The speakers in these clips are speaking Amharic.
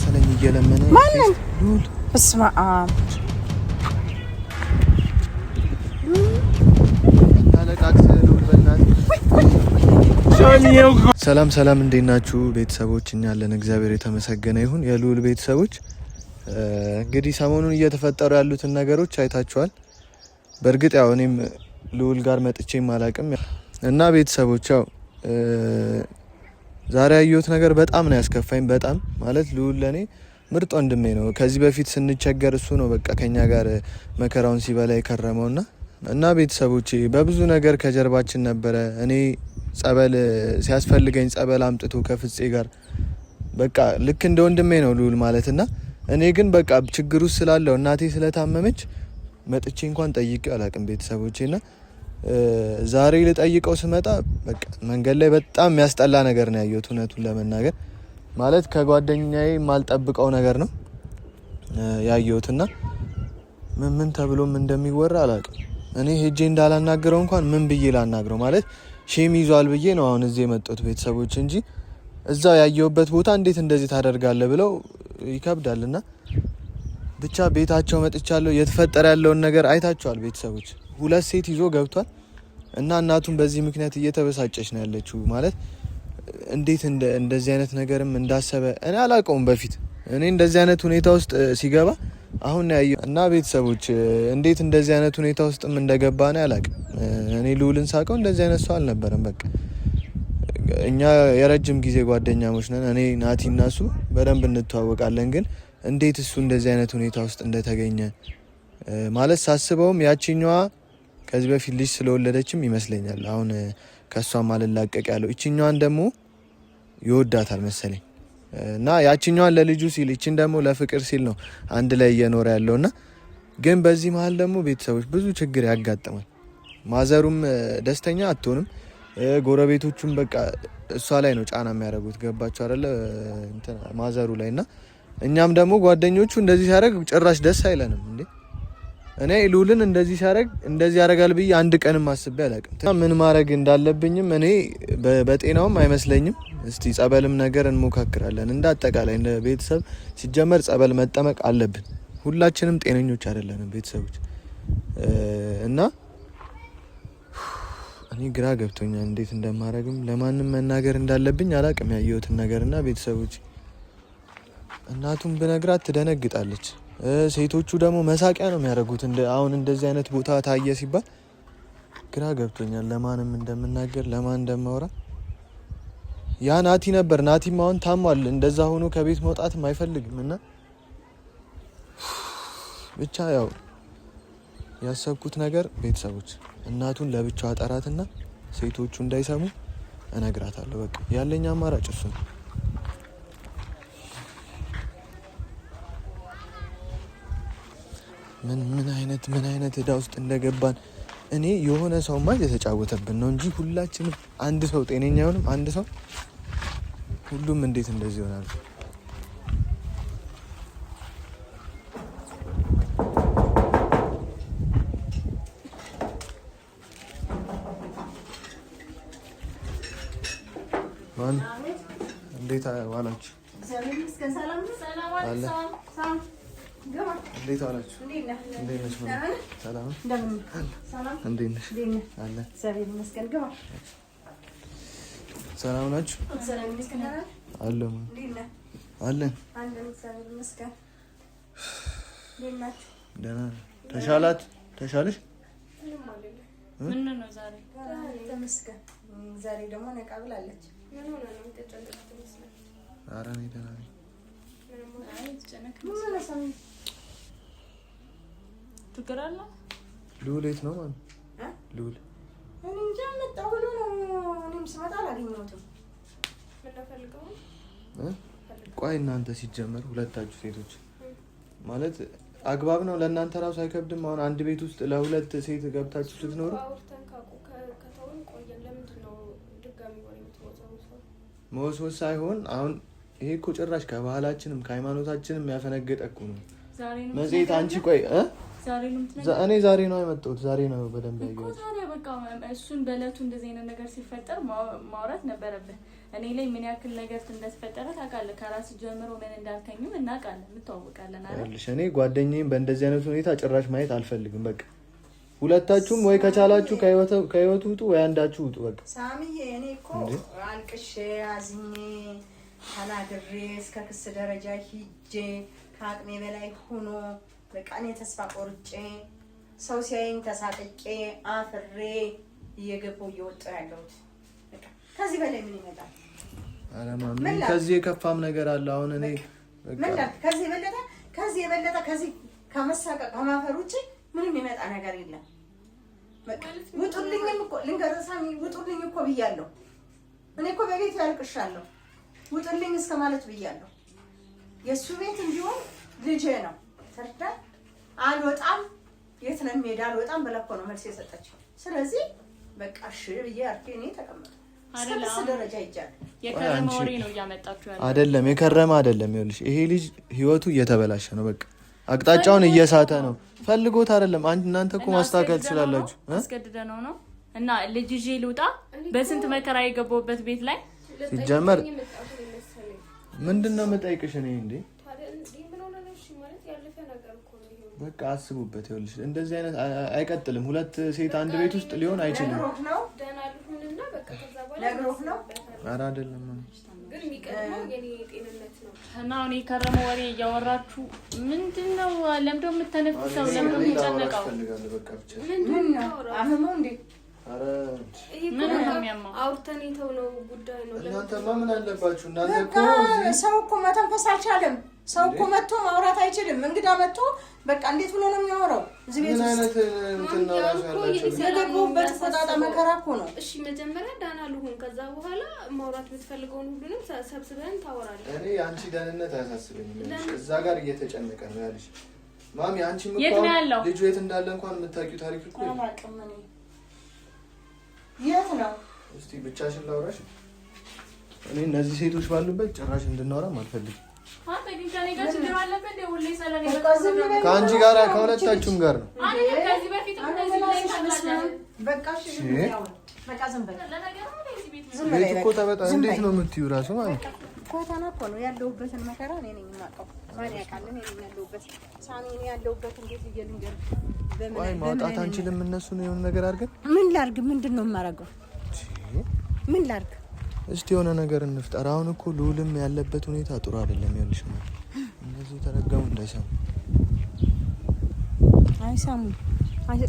መሰለኝ እየለመነ ማንን እስማ ሰላም ሰላም፣ እንዴት ናችሁ ቤተሰቦች? እኛ አለን እግዚአብሔር የተመሰገነ ይሁን። የልዑል ቤተሰቦች እንግዲህ ሰሞኑን እየተፈጠሩ ያሉትን ነገሮች አይታችኋል። በእርግጥ ያው እኔም ልዑል ጋር መጥቼም አላቅም እና ቤተሰቦች ያው ዛሬ ያየሁት ነገር በጣም ነው ያስከፋኝ። በጣም ማለት ልዑል ለኔ ምርጥ ወንድሜ ነው። ከዚህ በፊት ስንቸገር እሱ ነው በቃ ከኛ ጋር መከራውን ሲበላ የከረመውና እና ቤተሰቦቼ በብዙ ነገር ከጀርባችን ነበረ። እኔ ጸበል ሲያስፈልገኝ ጸበል አምጥቶ ከፍፄ ጋር በቃ ልክ እንደ ወንድሜ ነው ልዑል ማለትና እኔ ግን በቃ ችግሩ ስላለው እናቴ ስለታመመች መጥቼ እንኳን ጠይቄው አላቅም ቤተሰቦቼና ዛሬ ልጠይቀው ስመጣ በቃ መንገድ ላይ በጣም የሚያስጠላ ነገር ነው ያየሁት። እውነቱን ለመናገር ማለት ከጓደኛዬ የማልጠብቀው ነገር ነው ያየሁትና ምን ተብሎም እንደሚወራ አላቅም። እኔ ሄጄ እንዳላናግረው እንኳን ምን ብዬ ላናግረው ማለት ሼም ይዟል ብዬ ነው አሁን እዚህ የመጡት ቤተሰቦች እንጂ እዛው ያየሁበት ቦታ እንዴት እንደዚህ ታደርጋለህ ብለው ይከብዳልና ብቻ ቤታቸው መጥቻለሁ። የተፈጠረ ያለውን ነገር አይታችኋል ቤተሰቦች። ሁለት ሴት ይዞ ገብቷል እና እናቱን በዚህ ምክንያት እየተበሳጨች ነው ያለችው። ማለት እንዴት እንደዚህ አይነት ነገርም እንዳሰበ እኔ አላውቀውም በፊት። እኔ እንደዚህ አይነት ሁኔታ ውስጥ ሲገባ አሁን ያየው እና ቤተሰቦች እንዴት እንደዚህ አይነት ሁኔታ ውስጥም እንደገባ ነው አላውቅም። እኔ ልዑልን ሳቀው እንደዚህ አይነት ሰው አልነበረም። በቃ እኛ የረጅም ጊዜ ጓደኛሞች ነን። እኔ ናቲ እና እሱ በደንብ እንተዋወቃለን። ግን እንዴት እሱ እንደዚህ አይነት ሁኔታ ውስጥ እንደተገኘ ማለት ሳስበውም ያቺኛዋ ከዚህ በፊት ልጅ ስለወለደችም ይመስለኛል አሁን ከሷም አልላቀቅ ያለው። እቺኛዋን ደግሞ ይወዳታል መሰለኝ እና ያቺኛዋን ለልጁ ሲል እቺን ደግሞ ለፍቅር ሲል ነው አንድ ላይ እየኖረ ያለውና ግን በዚህ መሀል ደግሞ ቤተሰቦች ብዙ ችግር ያጋጥማል። ማዘሩም ደስተኛ አትሆንም። ጎረቤቶቹም በቃ እሷ ላይ ነው ጫና የሚያደርጉት። ገባቸው አይደለ ማዘሩ ላይ እና እኛም ደግሞ ጓደኞቹ እንደዚህ ሲያደርግ ጭራሽ ደስ አይለንም እንዴ። እኔ ልዑልን እንደዚህ ሲያደርግ እንደዚህ ያደርጋል ብዬ አንድ ቀንም አስቤ አላውቅም። ምን ማድረግ እንዳለብኝም እኔ በጤናውም አይመስለኝም። እስቲ ጸበልም ነገር እንሞካክራለን። እንደ አጠቃላይ እንደ ቤተሰብ ሲጀመር ጸበል መጠመቅ አለብን። ሁላችንም ጤነኞች አይደለንም ቤተሰቦች እና እኔ ግራ ገብቶኛል እንዴት እንደማደርግም ለማንም መናገር እንዳለብኝ አላውቅም ያየሁትን ነገርና ቤተሰቦች እናቱን ብነግራት ትደነግጣለች። ሴቶቹ ደግሞ መሳቂያ ነው የሚያደርጉት። አሁን እንደዚህ አይነት ቦታ ታየ ሲባል ግራ ገብቶኛል ለማንም እንደምናገር ለማን እንደማወራ። ያ ናቲ ነበር። ናቲም አሁን ታሟል። እንደዛ ሆኖ ከቤት መውጣትም አይፈልግም እና ብቻ ያው ያሰብኩት ነገር ቤተሰቦች እናቱን ለብቻው አጠራትና ሴቶቹ እንዳይሰሙ እነግራታለሁ። በቃ ያለኝ አማራጭ እሱ ነው። ምን አይነት እዳ ውስጥ እንደገባን እኔ የሆነ ሰውማ የተጫወተብን ነው እንጂ ሁላችንም አንድ ሰው ጤነኛ አይሆንም። አንድ ሰው ሁሉም እንዴት እንደዚህ ይሆናል? እንዴት ዋላችሁ? እንዴት ዋላችሁ? እንዴት ነሽ? ሰላም ሰላም ናችሁ? አለን። ደህና ተሻላት? ተሻለሽ? ምን ነው ዛሬ? ተመስገን። ዛሬ ደግሞ ነቃ ብላለች። ምን ሆነ ነው ተጨነቀች ይመስላል። ኧረ እኔ ደህና ነኝ። ችግር አለ? ልዑል የት ነው ማለት? ልዑል እኔ እንጃ መጣሁ ብሎ ነው። እኔም ስመጣ አላገኘሁትም። ምን ፈልገው? ቆይ እናንተ ሲጀመር ሁለታችሁ ሴቶች ማለት አግባብ ነው ለእናንተ ራሱ አይከብድም? አሁን አንድ ቤት ውስጥ ለሁለት ሴት ገብታችሁ ስትኖሩ መወስወስ ሳይሆን አሁን ይሄ እኮ ጭራሽ ከባህላችንም ከሃይማኖታችንም ያፈነገጠ እኮ ነው። መጽሔት አንቺ ቆይ ዛሬ ነው የምትነግረኝ? እኔ ዛሬ ነው የመጣሁት። ዛሬ ነው በደንብ ያየሁት እኮ ታዲያ በቃ እሱን በእለቱ እንደዚህ አይነት ነገር ሲፈጠር ማውራት ነበረብህ። እኔ ላይ ምን ያክል ነገር እንደተፈጠረ ታውቃለህ። ከራስ ጀምሮ ምን እንዳልከኝም እናውቃለን፣ እንተዋወቃለን አይደል? እኔ ጓደኛዬን በእንደዚህ አይነት ሁኔታ ጭራሽ ማየት አልፈልግም። በቃ ሁለታችሁም ወይ ከቻላችሁ ከህይወቱ ውጡ ወይ አንዳችሁ ውጡ። በቃ ሳሚዬ እኔ እኮ አልቅሼ አዝኜ ተናግሬ እስከ ክስ ደረጃ ሂጄ ከአቅሜ በላይ ሆኖ በቃ እኔ ተስፋ ቆርጬ ሰው ሲያየኝ ተሳቅቄ አፍሬ እየገባሁ እየወጣሁ ያለሁት በቃ ከዚህ በላይ ምን ይመጣል? ኧረ ማሚ ከዚህ የከፋም ነገር አለ። አሁን እኔ ምን ላድርግ? ከዚህ የበለጠ ከዚህ ከመሳቀቅ ከማፈር ውጭ ምንም ይመጣ ነገር የለም። በቃ ውጡልኝም እኮ ልንገርህ ሳሚ፣ ውጡልኝ እኮ ብያለሁ። እኔ እኮ በቤት ያልቅሻለሁ። ውጡልኝ እስከ ማለት ብያለሁ። የእሱ ቤት እንዲሆን ልጄ ነው ተርዳ አልወጣም፣ የት ነው የምሄድ አልወጣም ብላ እኮ ነው መልስ የሰጠችው። ስለዚህ በቃ እሺ ብዬ አርፌ እኔ ተቀመጥኩ። እስከ ደረጃ ይጃል የከረመ ወሬ ነው እያመጣችሁ ያለው አይደለም። የከረመ አይደለም። ይኸውልሽ ይሄ ልጅ ህይወቱ እየተበላሸ ነው። በቃ አቅጣጫውን እየሳተ ነው። ፈልጎት አይደለም። እናንተ እኮ ማስተካከል ትችላላችሁ። አስገድደነው ነው እና ልጅ ይዤ ልውጣ በስንት መከራ የገባሁበት ቤት ላይ ሲጀመር ምንድነው የምጠይቅሽ እኔ እንዴ? በቃ አስቡበት። ይኸውልሽ እንደዚህ አይነት አይቀጥልም። ሁለት ሴት አንድ ቤት ውስጥ ሊሆን አይችልም። ነግሮህ ነው ኧረ አይደለም ግን የሚቀድመው የኔ ጤንነት ነው። እና አሁን የከረመ ወሬ እያወራችሁ ምንድነው? ለምዶ የምትተነፍሰው ለምዶ የምትጨነቀው ምን ነው? አመመው እንዴ? ኧረ ምን ነው የሚያማው? አውርተን የተውነው ጉዳይ ነው። እናንተማ ምን አለባችሁ? እናንተ እኮ ሰው እኮ መተንፈስ አልቻለም። ሰው እኮ መጥቶ ማውራት አይችልም። እንግዳ መጥቶ በቃ እንዴት ብሎ ነው የሚያወራው? እዚህ ቤት ምን አይነት እንትን ነው ራሱ ያላችሁ? የገባሁበት ቆጣጣ መከራ እኮ ነው። እሺ መጀመሪያ ዳና ልሁን፣ ከዛ በኋላ ማውራት የምትፈልገውን ሁሉንም ሰብስበን ታወራለህ። እኔ አንቺ ደህንነት አያሳስበኝም። እዛ ጋር እየተጨነቀ ነው ያለሽ ማሚ። አንቺ ልጁ የት እንዳለ እንኳን የምታውቂው ታሪክ እኮ አላውቅም እኔ። የት ነው? እስቲ ብቻሽን ላውራሽ። እኔ እነዚህ ሴቶች ባሉበት ጭራሽ እንድናወራም አልፈልግም። ከአንቺ ጋር ከሁለታችሁም ጋር ነው። ቤት እኮ ተበጣ እንዴት ነው የምትይው? እራሱ ማለት ኮታና እኮ ነው ያለሁበትን መከራ እኔ ነኝ የማውቀው። ማን ያውቃል? እኔ ነኝ ያለሁበት ሳሚ፣ እኔ ያለሁበት እንዴት እየልንገር? ቆይ ማውጣት አንችልም። እነሱን የሆነ ነገር አድርገን ምን ላድርግ? ምንድን ነው የማደርገው? ምን ላድርግ? እስቲ የሆነ ነገር እንፍጠር። አሁን እኮ ልዑልም ያለበት ሁኔታ ጥሩ አይደለም። ያልሽ ነው እንደዚህ ተረጋሙ። እንዳይሰሙ አይሰሙ።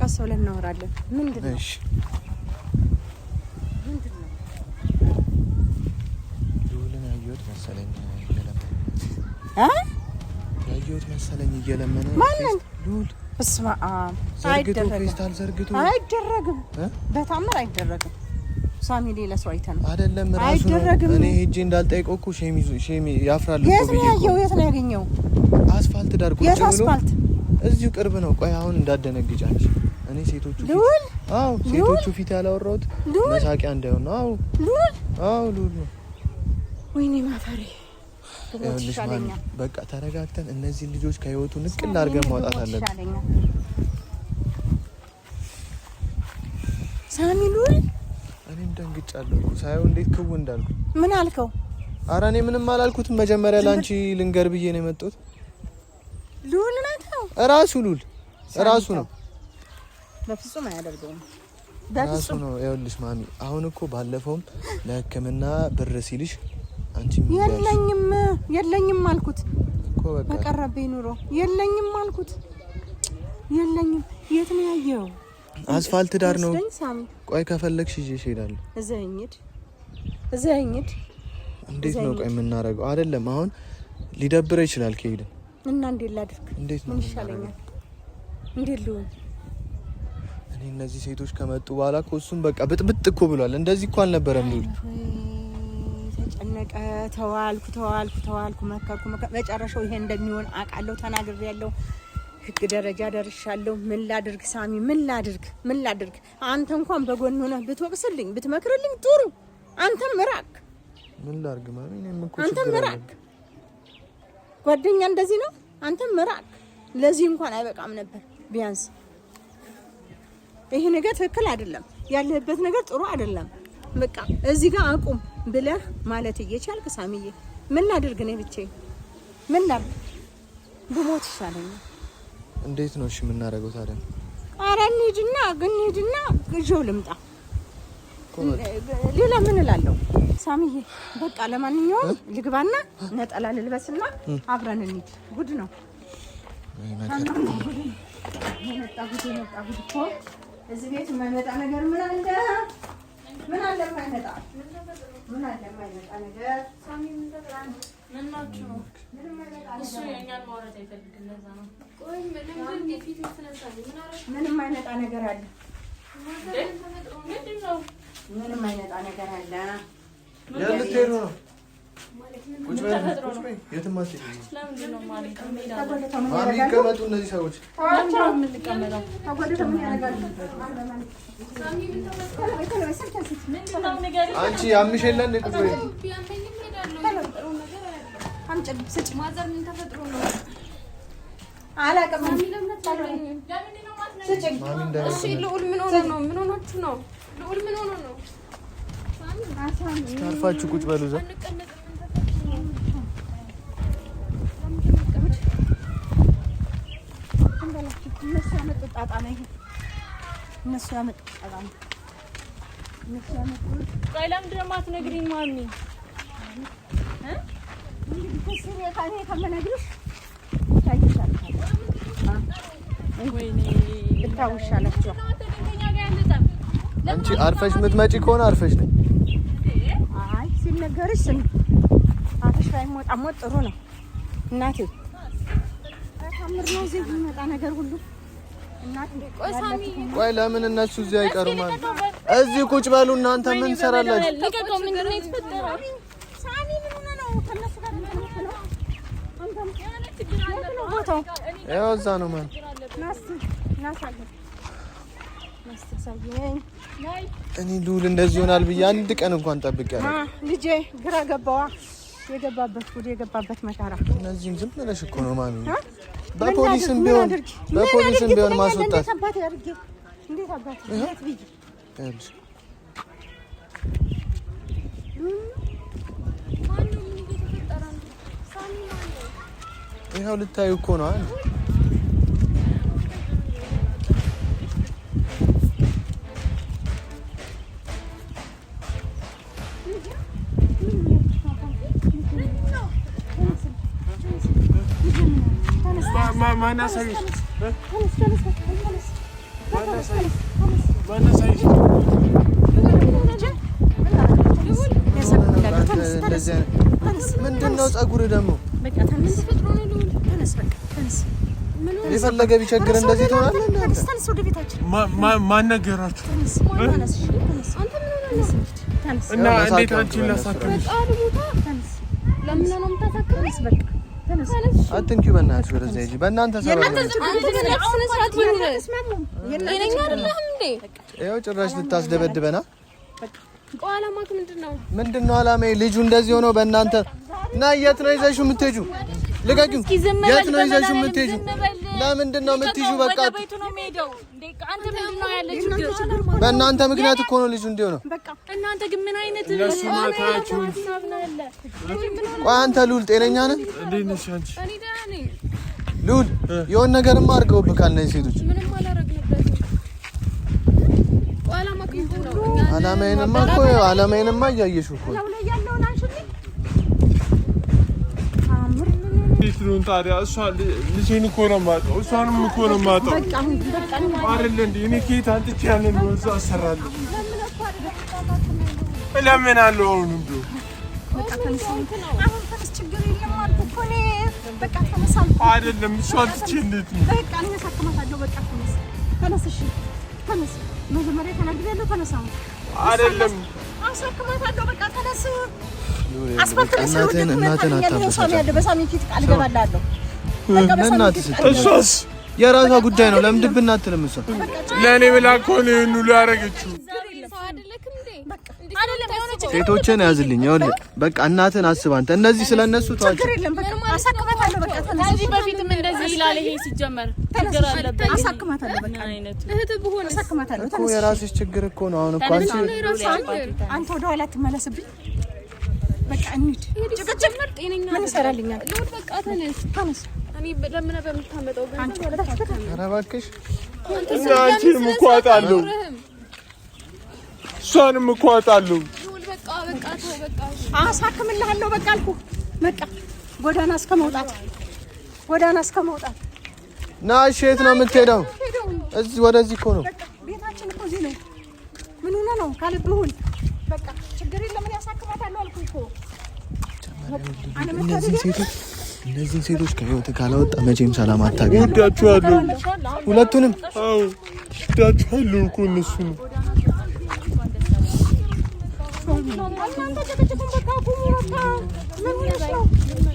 ቀስ ብለን እናወራለን። ምንድን ነው? እሺ ምንድን ነው? ልዑልን ያየሁት መሰለኝ እየለመነ ያየሁት መሰለኝ እየለመነ ማንን? ልዑል እስማ አይደረግም። ፌስታል ዘርግቶ አይደረግም። በታምር አይደረግም። ሳሚ ሌላ ሰው አይተን አይደለም ራሱ ነው። እኔ ሄጄ እንዳልጠይቀው እኮ ሼሚ ያፍራል እኮ። የት ነው ያየው? የት ነው ያገኘው? አስፋልት ዳር ቁጭ ብሎ። አስፋልት እዚሁ ቅርብ ነው። ቆይ አሁን እንዳደነግጭ አንቺ። እኔ ሴቶቹ ልዑል? አዎ ሴቶቹ ፊት ያላወራሁት መሳቂያ እንዳይሆን ነው። አዎ ልዑል? አዎ ልዑል ነው። ወይኔ ማፈሬ። በቃ ተረጋግተን እነዚህ ልጆች ከህይወቱ ንቅል አድርገን ማውጣት አለብን። ሳሚ ልዑል? እኔም ደንግጫለሁ ሳይው እንዴት ክው እንዳልኩ። ምን አልከው? ኧረ እኔ ምንም አላልኩትም። መጀመሪያ ላንቺ ልንገር ብዬ ነው የመጣሁት። ልዑል ነው እራሱ ልዑል እራሱ ነው። በፍጹም አያደርገውም። እራሱ ነው። ይኸውልሽ ማሚ አሁን እኮ ባለፈውም ለሕክምና ብር ሲልሽ አንቺ የለኝም አልኩት እኮ በቃ በቀረበኝ ኑሮ የለኝም አልኩት። የለኝም። የት ነው ያየው? አስፋልት ዳር ነው። ቆይ ከፈለግሽ ይዤሽ እሄዳለሁ። እዛ እንሂድ። እንዴት ነው ቆይ የምናደርገው? አይደለም አሁን ሊደብረው ይችላል ከሄድን እና እንዴት ላድርግ? ምን ይሻለኛል? እንዴት ልሁን? እኔ እነዚህ ሴቶች ከመጡ በኋላ እኮ እሱም በቃ ብጥብጥ እኮ ብሏል። እንደዚህ እኮ አልነበረም ልዑል። ተጨነቀ። ተዋልኩ መከርኩ። መጨረሻው ይሄ እንደሚሆን አውቃለሁ። ተናግሬያለሁ። ህግ ደረጃ ደርሻለሁ። ምን ላድርግ ሳሚ? ምን ላድርግ? አንተ እንኳን በጎን ሆነህ ብትወቅስልኝ ብትመክርልኝ ጥሩ። አንተም ምራቅ። ምን ላድርግ ማሚ? እኔም እኮ አንተም ምራቅ። ጓደኛ እንደዚህ ነው። አንተም ምራቅ። ለዚህ እንኳን አይበቃም ነበር። ቢያንስ ይሄ ነገር ትክክል አይደለም፣ ያለህበት ነገር ጥሩ አይደለም። በቃ እዚህ ጋር አቁም ብለህ ማለት እየቻልክ ሳሚዬ ምን ላድርግ ነው ብቻዬን ምን ላድርግ ብሞት ይሻለኛል። እንዴት ነው እሺ የምናደርገው ታዲያ? ኧረ እንሂድና ግዢው ልምጣ። ሌላ ምን እላለሁ ሳሚዬ? በቃ ለማንኛውም ልግባና ነጠላ ልልበስና አብረን እንሂድ። ጉድ ነው የመጣ ጉድ እኮ እዚህ ቤት የማይመጣ ነገር ምን አለ የማይመጣ ነገር ሳሚ ምን ተፈጥሯል? ምን ናችሁ? እሱ የኛን ማውራት አይፈልግም። ለዛ ነው። ቆይ ምንም አይመጣ ነገር አለ። ምንም አይመጣ ነገር አለ። ያልተሄዱ ነው ቁጭ በይ የትም አትሄጂም። ለምንድን ነው ማለት ማሚ ይቀመጡ እነዚህ ሰዎች። አንቺ አምሽ የለ እንደ ቁጭ በይ አርፋችሁ ቁጭ በሉ እዛ። እነሱ ያመጡት ጣጣ ነው። ቆይ ለምንድን ነው የማትነግሪኝ ማሚ? አንቺ አርፈሽ የምትመጪ ከሆነ አርፈሽ ነው። አይ ሲነገርሽ አፍሽ ላይ ሞጣ ጥሩ ነው እናቴ። ታምር ነው እዚህ የሚመጣ ነገር ሁሉ እናቴ። ቆይ ለምን እነሱ እዚህ አይቀሩም ማለት? እዚህ ቁጭ በሉ እናንተ ምን ትሰራላችሁ? ለቀቀው። ምንድን ነው የተፈጠረው? ሳሚ ምን ሆነ ነው ከነሱ ጋር ነው? ያው እዛ ነው ማለት እኔ ልውል እንደዚህ ይሆናል ብዬ አንድ ቀን እንኳን ጠብቄያለሁ። ልጄ ግራ ገባዋ። የገባበት መከራ። እነዚህም ዝም ብለሽ እኮ ነው ማሚ። በፖሊስም ቢሆን ማስወጣት እንዴት አባቴ እንዴት ብዬ ይኸው ልታዩ እኮ ነው አንድ ምንድን ነው ፀጉር ደግሞ የፈለገ ቢቸግር እንደዚህ ትሆናለህ። ማን ነገራችሁ? እና እንዴት አንቺን ላሳክምሽ? አትንኪው በእናትሽ ወደዚያ ሂጂ። በእናንተ ሰበብ ይኸው ጭራሽ ልታስደበድበና። ምንድን ነው ዓላማዬ? ልጁ እንደዚህ ሆኖ በእናንተ እና የት ነው ይዘሽው የምትሄጂው? ልቀቂው። የት ነው ይዘሽው የምትሄጂው? ለምንድን ነው የምትይዥው? በቃ በእናንተ ምክንያት እኮ ነው ልጁ እንዲሆነው። እናንተ ግን ምን አይነት ቆይ አንተ ልዑል ጤነኛ ነህ? እንዴት ነሽ አንቺ? ልዑል የሆነ ነገርማ አድርገውብካል እነዚህ ሴቶች። ዓላማዬንማ እያየሽው እኮ ነው። እንዴት ነው ታዲያ? እሷ ልጄን እኮ ነው የማጣው፣ እሷንም እኮ ነው የማጣው አይደል እንዴ? እኔ ከየት አንጥቼ ያንን ነው እዛ አሰራለሁ። ለምን አለው አሁን እንዴ? አይደለም እሷ አንጥቼ እንዴት ነው? በቃ እኔ ሳከማታለሁ። በቃ ተነስ። መጀመሪያ ተናግሬያለሁ። ተነሳ አይደለም አሳክማታለሁ። በቃ ተነስ። እናትን አታበሳጭ። በሳሚ ፊት ቃል እገባላለሁ። እሷስ የራሷ ጉዳይ ነው። ለምን ድብና አትልም? እሷ ለእኔ ብላ እኮ ነው ይሄን ሁሉ ያደረገችው። ሴቶችን ያዝልኝ። ይኸውልህ በቃ እናትን አስብ አንተ። እነዚህ ስለነሱ ተዋቸው። ችግር የለም በቃ አሳክማታለሁ። በቃ ከዚህ በፊትም እንደዚህ ይላል። ይሄ ሲጀመር ችግር አለበት። አሳክማታለሁ። በቃ እህት ብሆን አሳክማታለሁ። እኮ የራስሽ ችግር እኮ ነው። አሁን እኮ አንተ ወደ ኋላ ትመለስብኝ። በቃ እንሂድ። ጭቅጭቅ ምን ይሰራልኛል? በቃ ተነስ። እኔ ለምን በምታመጣው ኧረ እባክሽ አንቺንም እኮ አጣለሁ፣ እሷንም እኮ አጣለሁ። በቃ ተው በቃ አሳክምልሃለሁ። በቃ አልኩህ። በቃ ጎዳና እስከ መውጣት ና። እሺ የት ነው የምትሄደው? እዚህ ወደዚህ እኮ ነው ቤታችን እኮ እዚህ ነው። ምን ሆነህ ነው? ካልብሁን በቃ ችግር የለም። እኔ አሳክማታለሁ አልኩህ እኮ። እነዚህን ሴቶች ከህይወት ካላወጣ መቼም ሰላም አታገኝም። እወዳችኋለሁ ሁለቱንም። አዎ እወዳችኋለሁ እኮ እነሱን።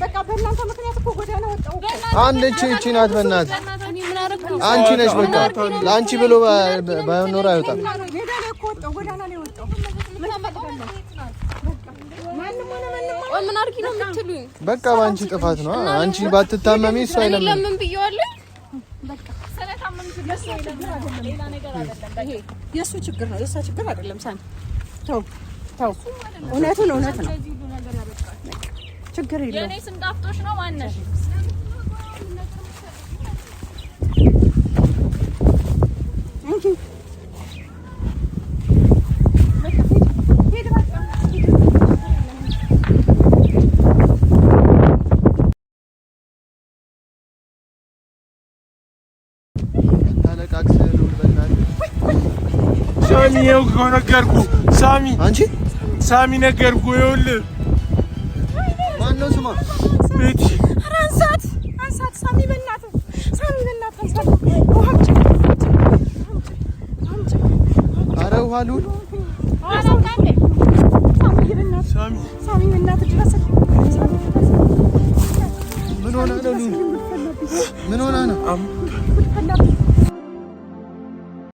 በቃ በእናንተ ምክንያት እኮ ጎዳና ወጣሁ። አንድ እቺ ናት በእናትህ አንቺ ነሽ። በቃ ለአንቺ ብሎ ባይኖር አይወጣም። ሜዳ ላይ እኮ ወጣሁ፣ ጎዳና ላይ ወጣሁ። ምን አድርጊ ነው የምትሉኝ? በቃ በአንቺ ጥፋት ነው። አንቺ ባትታመሚ እሱ አይለምን። ለምን ብየዋለሁ? በቃ የእሱ ችግር ነው፣ የእሷ ችግር አይደለም። ሳሚ ተው፣ እውነቱን እውነት ነው። ችግር የለውም። የኔ ስም ጣፍጦሽ ነው ማነሽ? ሳሚ ይኸው እኮ ነገርኩህ። ሳሚ አንቺ ሳሚ ነገርኩህ። ይኸውልህ ማነው ስማ? ቤቲ አንሳት ሳሚ በእናትህ አንሳት። ኧረ ውሃ ልሁን። ሳሚ በእናትህ ድረስ። ምን ሆነህ ነው? ምን ሆነህ ነው?